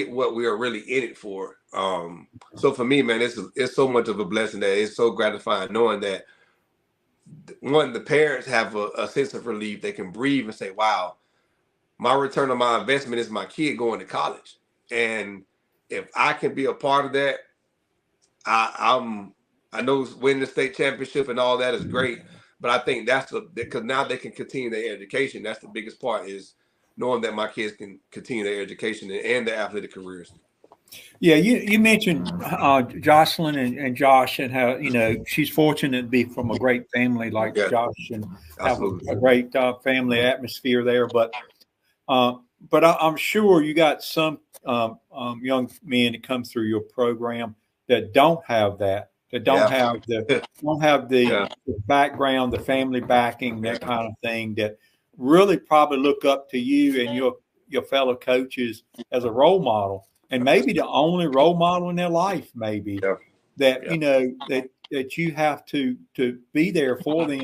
what we are really in it for. So for me, man, it's so much of a blessing that it's so gratifying knowing that, one, the parents have a sense of relief. They can breathe and say, wow, my return on my investment is my kid going to college. And if I can be a part of that, I know winning the state championship and all that is great, but I think because now they can continue their education. That's the biggest part, is knowing that my kids can continue their education and their athletic careers. Yeah, you mentioned Jocelyn and Josh, and how she's fortunate to be from a great family like Josh, and have a great family atmosphere there. But I'm sure you got some young men that come through your program that don't have that. That don't have the background, the family backing, that kind of thing. That really probably look up to you and your fellow coaches as a role model, and maybe the only role model in their life. Maybe that that you have to be there for them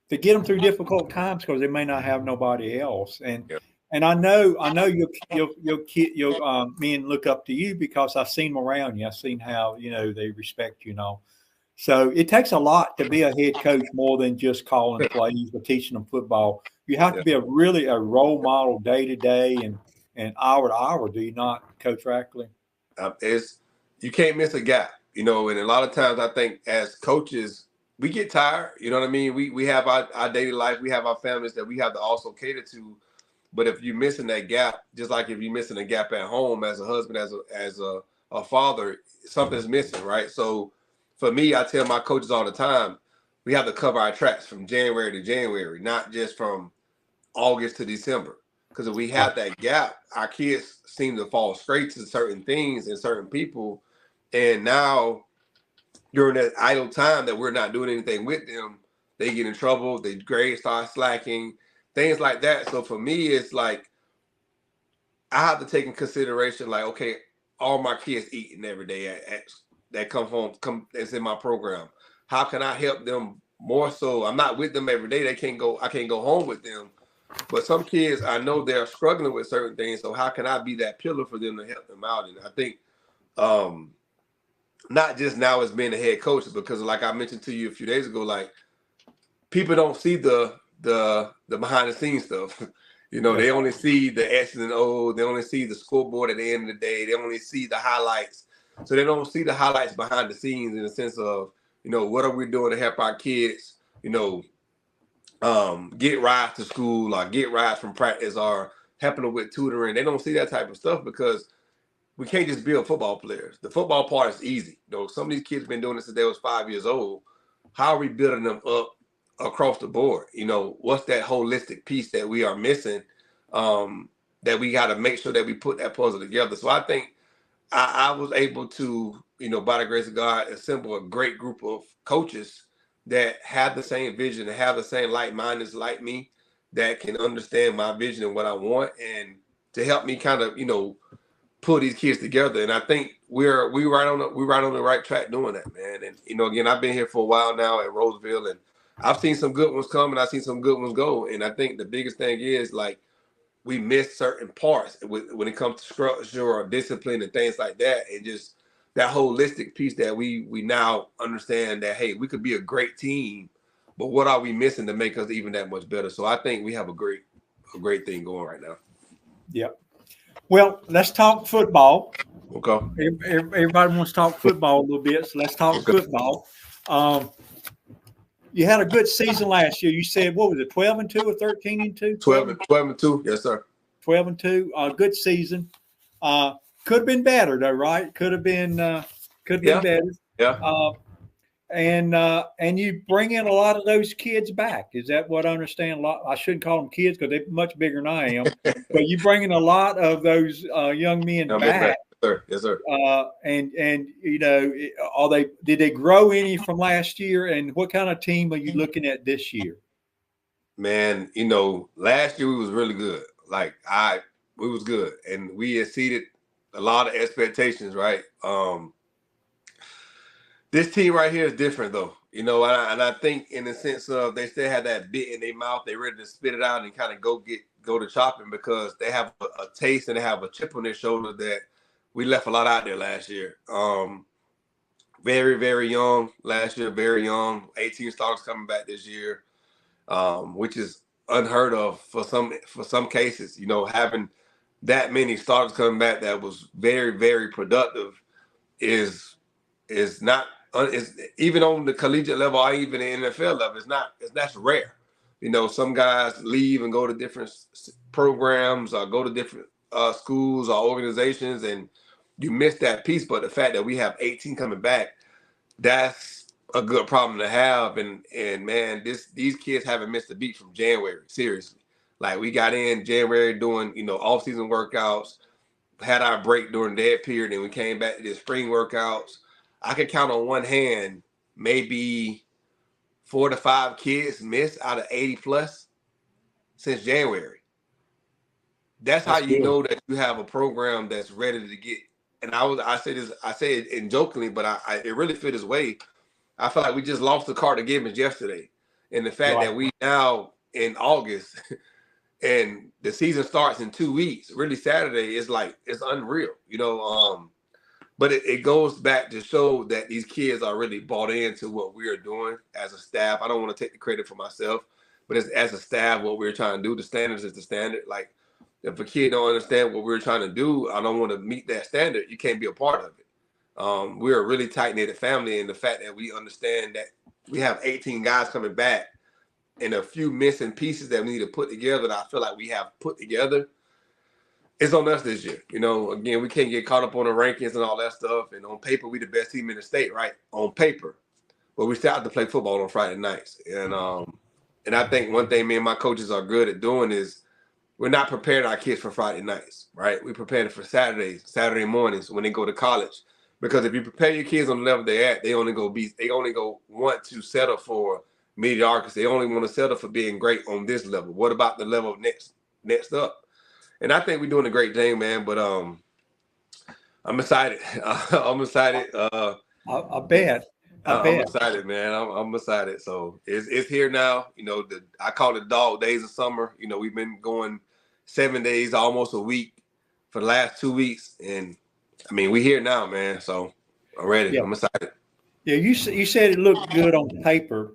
to get them through difficult times because they may not have nobody else. And Yeah. and I know you'll men look up to you because I've seen them around you. I've seen how they respect you and all. So it takes a lot to be a head coach more than just calling plays or teaching them football. You have to be a role model day to day and hour to hour. Do you not, Coach Rackley? You can't miss a gap, and a lot of times I think as coaches we get tired. You know what I mean? We have our daily life, we have our families that we have to also cater to. But if you're missing that gap, just like if you're missing a gap at home as a husband, as a father, something's missing, right? So for me, I tell my coaches all the time, we have to cover our tracks from January to January, not just from August to December. Because if we have that gap, our kids seem to fall straight to certain things and certain people. And now during that idle time that we're not doing anything with them, they get in trouble, their grades start slacking, things like that. So for me, it's like I have to take in consideration, like, okay, all my kids eating every day that come home, that's in my program. How can I help them more so? I'm not with them every day. I can't go home with them. But some kids, I know they're struggling with certain things. So how can I be that pillar for them to help them out? And I think not just now as being a head coach, because like I mentioned to you a few days ago, like people don't see the behind the scenes stuff. They only see the X's and O's. They only see the scoreboard at the end of the day. They only see the highlights. So they don't see the highlights behind the scenes in the sense of, what are we doing to help our kids, get rides to school or get rides from practice or helping them with tutoring. They don't see that type of stuff because we can't just build football players. The football part is easy. Some of these kids have been doing this since they was 5 years old. How are we building them up across the board? What's that holistic piece that we are missing, that we got to make sure that we put that puzzle together? So I think I was able to, by the grace of God, assemble a great group of coaches that have the same vision and have the same like-mindedness like me, that can understand my vision and what I want, and to help me kind of, pull these kids together. And I think we're right on the right track doing that, man. And again, I've been here for a while now at Rolesville, and I've seen some good ones come and I've seen some good ones go. And I think the biggest thing is, like, we miss certain parts when it comes to structure or discipline and things like that, and just that holistic piece that we now understand that, hey, we could be a great team, but what are we missing to make us even that much better? So I think we have a great thing going right now. Yeah. Well, let's talk football. Okay. Everybody wants to talk football a little bit, so let's talk football. You had a good season last year. You said, what was it, 12-2 or 13-2? 12-2, yes, sir. 12-2, good season. Could have been better though, right? Could have been better. Yeah. And you bring in a lot of those kids back. Is that what I understand? A lot. I shouldn't call them kids because they're much bigger than I am. But you bring in a lot of those young men back. Yes, sir. And did they grow any from last year? And what kind of team are you looking at this year? Man, last year we was really good. We was good, and we exceeded a lot of expectations, right? This team right here is different, though, and I think in the sense of they still have that bit in their mouth. They ready to spit it out and kind of go to chopping, because they have a taste and they have a chip on their shoulder that we left a lot out there last year. Very, very young last year, very young. 18 starters coming back this year, which is unheard of for some cases. Having that many starters coming back that was very, very productive is not. It's, even on the collegiate level or even the NFL level, that's rare. Some guys leave and go to different programs or go to different schools or organizations, and you miss that piece. But the fact that we have 18 coming back, that's a good problem to have. And man, these kids haven't missed a beat from January. Seriously, like, we got in January doing off-season workouts, had our break during that period, and we came back to the spring workouts. I could count on one hand maybe 4 to 5 kids missed out of 80 plus since January. That's how you know that you have a program that's ready to get. And I say it jokingly, but it really fit his way. I feel like we just lost the Carter Gibbons yesterday. And the fact that we now in August and the season starts in 2 weeks, really Saturday is like, it's unreal, you know. But it goes back to show that these kids are really bought into what we are doing as a staff. I don't want to take the credit for myself, but as a staff, what we're trying to do, the standards is the standard. Like, if a kid don't understand what we're trying to do, I don't want to meet that standard. You can't be a part of it. We're a really tight-knit family, and the fact that we understand that we have 18 guys coming back and a few missing pieces that we need to put together that I feel like we have put together, it's on us this year. You know, again, we can't get caught up on the rankings and all that stuff. And on paper, we the best team in the state, right? On paper. But we still have to play football on Friday nights. And I think one thing me and my coaches are good at doing is we're not preparing our kids for Friday nights, right? We prepare them for Saturday mornings when they go to college. Because if you prepare your kids on the level they're at, they only go want to settle for mediocrity. They only want to settle for being great on this level. What about the level next up? And I think we're doing a great thing, man. But I'm excited. I'm excited. I bet. I'm excited, man. I'm excited. So it's here now. You know, I call it dog days of summer. You know, we've been going 7 days, almost a week for the last 2 weeks, and I mean, we're here now, man. So I'm ready. Yeah. I'm excited. Yeah, you said it looked good on paper,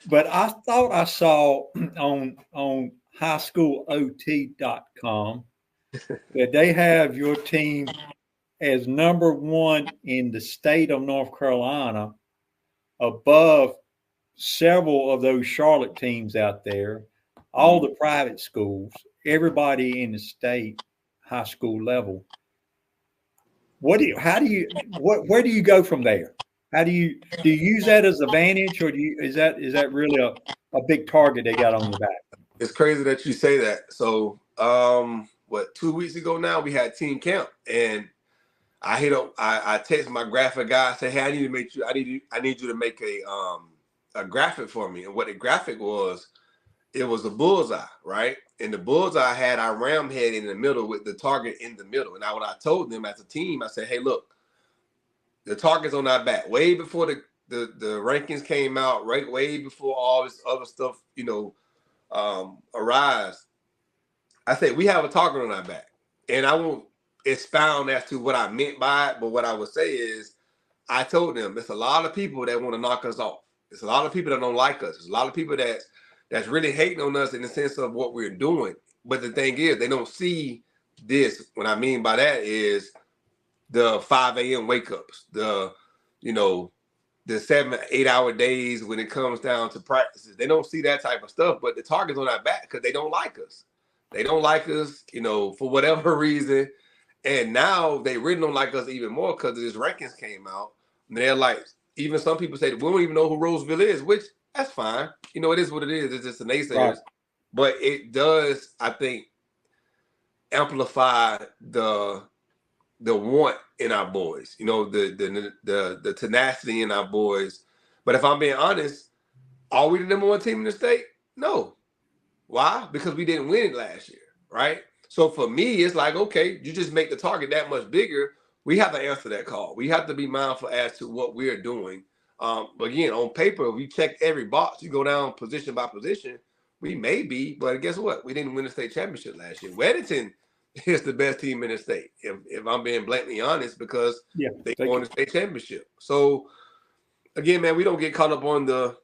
but I thought I saw on highschoolot.com that they have your team as number 1 in the state of North Carolina, above several of those Charlotte teams out there, all the private schools, everybody in the state high school level. Where do you go from there? How do you use that as advantage, or is that really a big target they got on your back? It's crazy that you say that. So 2 weeks ago now we had team camp, and I text my graphic guy, say, hey, I need you to make a graphic for me. And what the graphic was, it was a bullseye, right? And the bullseye had our ram head in the middle with the target in the middle. And what I told them as a team, I said, hey, look, the target's on our back. Way before the rankings came out, right? Way before all this other stuff, you know, arise. I said, we have a target on our back. And I won't expound as to what I meant by it, but what I would say is, I told them there's a lot of people that want to knock us off. There's a lot of people that don't like us. There's a lot of people that's really hating on us in the sense of what we're doing. But the thing is, they don't see this. What I mean by that is the 5 a.m. wake ups, the 7-8 hour days when it comes down to practices. They don't see that type of stuff, but the target's on our back because they don't like us. They don't like us, you know, for whatever reason. And now they really don't like us even more because this rankings came out. And they're like, even some people say, we don't even know who Rolesville is, which that's fine. You know, it is what it is. It's just the naysayers. Right. But it does, I think, amplify the want in our boys, you know, the tenacity in our boys. But if I'm being honest, are we the number 1 team in the state? No. Why? Because we didn't win it last year, right? So for me, it's like, okay, you just make the target that much bigger. We have to answer that call. We have to be mindful as to what we're doing. But again, on paper, we check every box. You go down position by position. We may be, but guess what? We didn't win the state championship last year. Weddington is the best team in the state, if I'm being blatantly honest, because they won the state championship. So again, man, we don't get caught up on the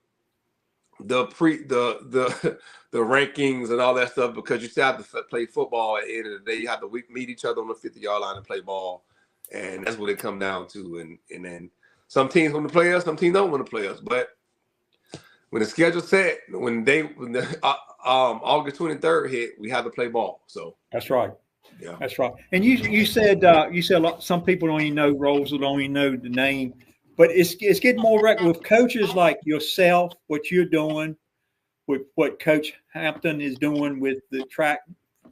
rankings and all that stuff, because you still have to play football. At the end of the day, you have to meet each other on the 50-yard line and play ball, and that's what it comes down to. And then some teams want to play us, some teams don't want to play us. But when the schedule's set, when the August 23rd hit, we have to play ball. So that's right. Yeah, that's right. And you said some people don't even know Rolesville, don't even know the name. But it's getting more regular with coaches like yourself, what you're doing, with what Coach Hampton is doing with the track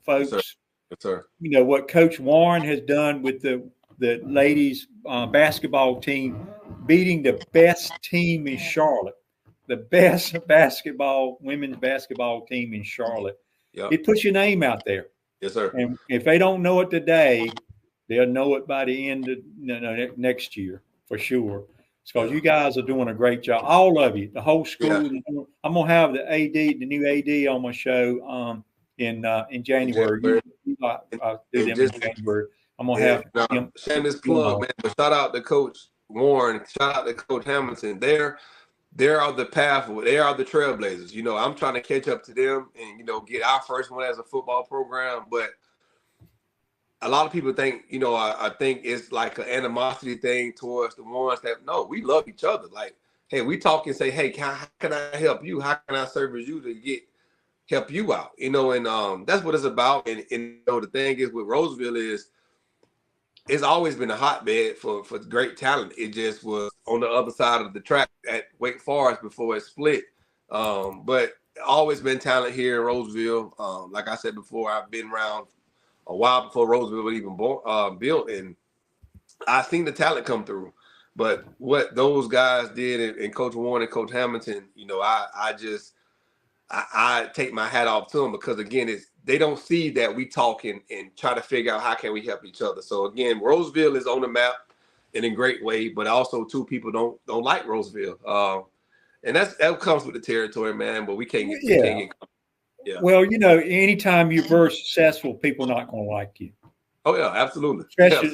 folks. Yes, sir. You know, what Coach Warren has done with the ladies basketball team, beating the best team in Charlotte, the best women's basketball team in Charlotte. Yep. It puts your name out there. Yes, sir. And if they don't know it today, they'll know it by the end of next year. For sure. because you guys are doing a great job. All of you, the whole school. Yeah. I'm gonna have the new AD on my show in January. Do them in January. I'm gonna have him. Shameless plug, man. But shout out to Coach Warren. Shout out to Coach Hamilton. They are the pathway. They are the trailblazers. You know, I'm trying to catch up to them and, you know, get our first one as a football program. But a lot of people think, you know, I think it's like an animosity thing towards the ones that, no, we love each other. Like, hey, we talk and say, hey, how can I help you? How can I service you to help you out? You know, and that's what it's about. And you know, the thing is with Rolesville is it's always been a hotbed for great talent. It just was on the other side of the track at Wake Forest before it split. But always been talent here in Rolesville. Like I said before, I've been around a while before Rolesville was even built, and I've seen the talent come through. But what those guys did, and Coach Warren and Coach Hamilton, you know, I take my hat off to them, because again, they don't see that we talk and try to figure out how can we help each other. So again, Rolesville is on the map in a great way, but also too, people don't like Rolesville, and that comes with the territory, man. But we can't get. Yeah. Well, you know, anytime you're very successful, people are not going to like you. Oh yeah, absolutely. Especially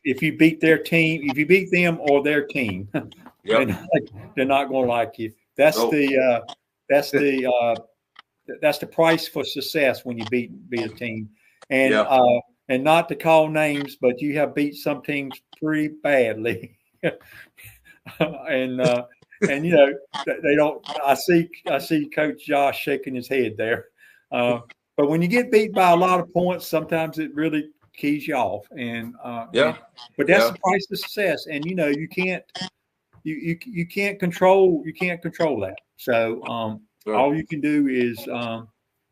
if you beat their team, if you beat them or their team, they're not going to like you. That's that's the price for success when you beat a team. And and not to call names, but you have beat some teams pretty badly. And you know, they don't. I see Coach Josh shaking his head there. But when you get beat by a lot of points, sometimes it really keys you off. And but that's the price of success. And you know, you can't control that. So all you can do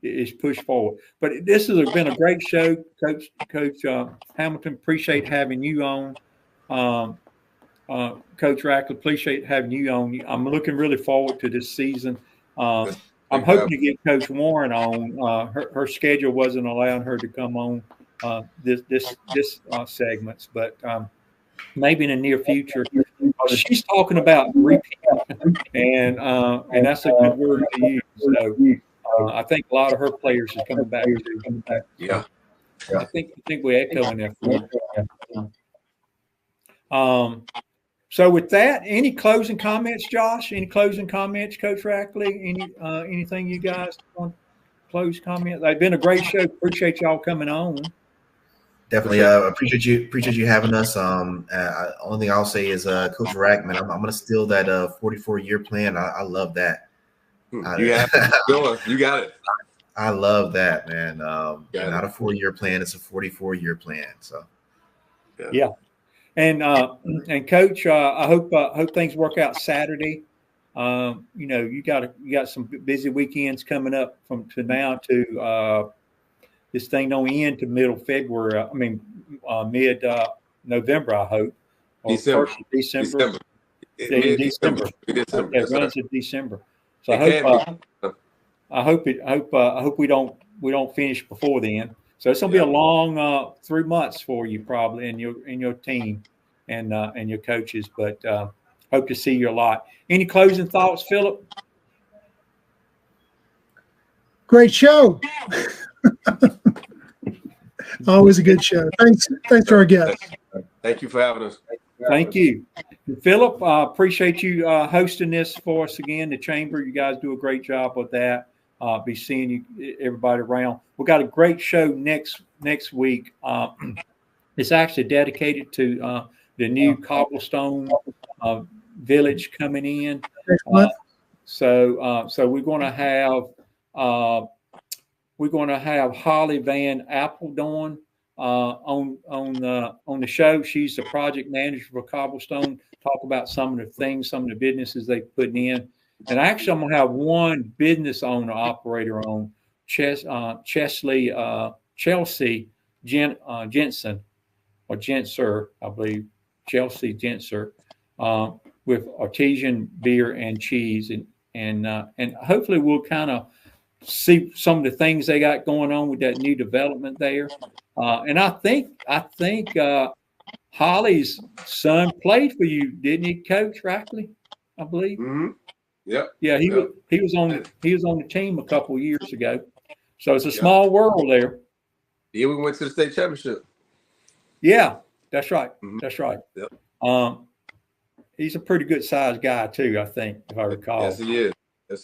is push forward. But this has been a great show, Coach Hamilton. Appreciate having you on. Coach Rackley, appreciate having you on. I'm looking really forward to this season. I'm hoping to get Coach Warren on. Her schedule wasn't allowing her to come on this segments, but maybe in the near future. She's talking about repeat, and that's a good word to use. So I think a lot of her players is coming back too. Yeah. I think we're echoing that. So with that, any closing comments, Josh? Any closing comments, Coach Rackley? Anything you guys want to close comments? They've been a great show. Appreciate y'all coming on. Definitely appreciate you having us. Only thing I'll say is Coach Rackman, I'm gonna steal that 44-year plan. I love that. You got it. I love that, man. Not a 4-year plan, it's a 44-year plan. So yeah. And Coach, I hope things work out Saturday. You know, you got some busy weekends coming up from to now to this thing don't end to middle February. I mean, mid November, I hope. Or December. December. December. It runs in December. So I hope we don't finish before then. So it's gonna be a long 3 months for you probably and your team and your coaches. But hope to see you a lot. Any closing thoughts, Philip? Great show. Always a good show. Thanks to our guests. Thank you for having us. Thank you. Philip, appreciate you hosting this for us again, the Chamber. You guys do a great job with that. Be seeing you, everybody around. We've got a great show next week. It's actually dedicated to the new cobblestone village coming in. So we're going to have Holly Van Appledorn on the show. She's the project manager for Cobblestone. Talk about some of the businesses they put in. And actually, I'm gonna have one business owner operator on, Chelsea Jensen or Genser, I believe, Chelsea Genser, with artesian beer and cheese, and hopefully we'll kind of see some of the things they got going on with that new development there. And I think Holly's son played for you, didn't he, Coach Rackley? I believe. Mm-hmm. Yep. Yeah, he was on the team a couple of years ago. So it's a small world there. Yeah, we went to the state championship. Yeah, that's right. Mm-hmm. That's right. Yep. He's a pretty good sized guy too, I think, if I recall. Yes, he is. Yes,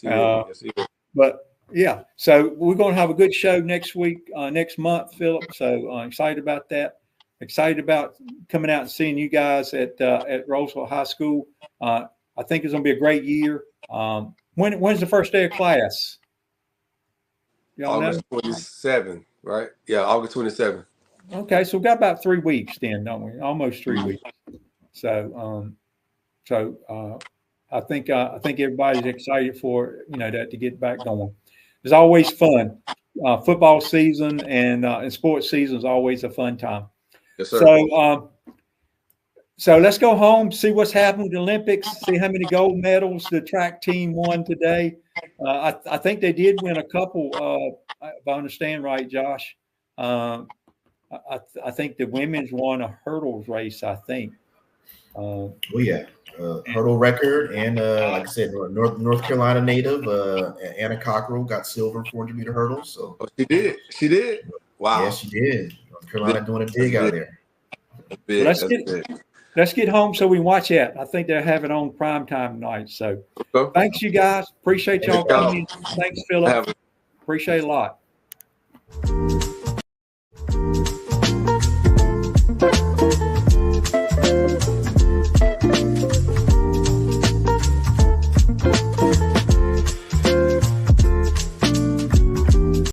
he is. But yeah, so we're going to have a good show next week, next month, Philip. So I'm excited about that. Excited about coming out and seeing you guys at Rolesville High School. I think it's going to be a great year. When's the first day of class? Y'all August 27th, right? Yeah, August 27th. Okay, so we've got about 3 weeks then, don't we? Almost 3 weeks. So, I think everybody's excited for that to get back going. It's always fun. Football season and sports season is always a fun time. Yes, sir. So let's go home, see what's happened with the Olympics, see how many gold medals the track team won today. I think they did win a couple, if I understand right, Josh. I think the women's won a hurdles race, I think. Hurdle record, and like I said, North Carolina native Anna Cockrell got silver 400-meter hurdles. So she did. Wow. Yeah, she did. North Carolina doing a big out there. Let's get home so we can watch that. I think they'll have it on prime time tonight. So thanks, you guys. Appreciate y'all coming. Thanks, Philip. Appreciate it a lot.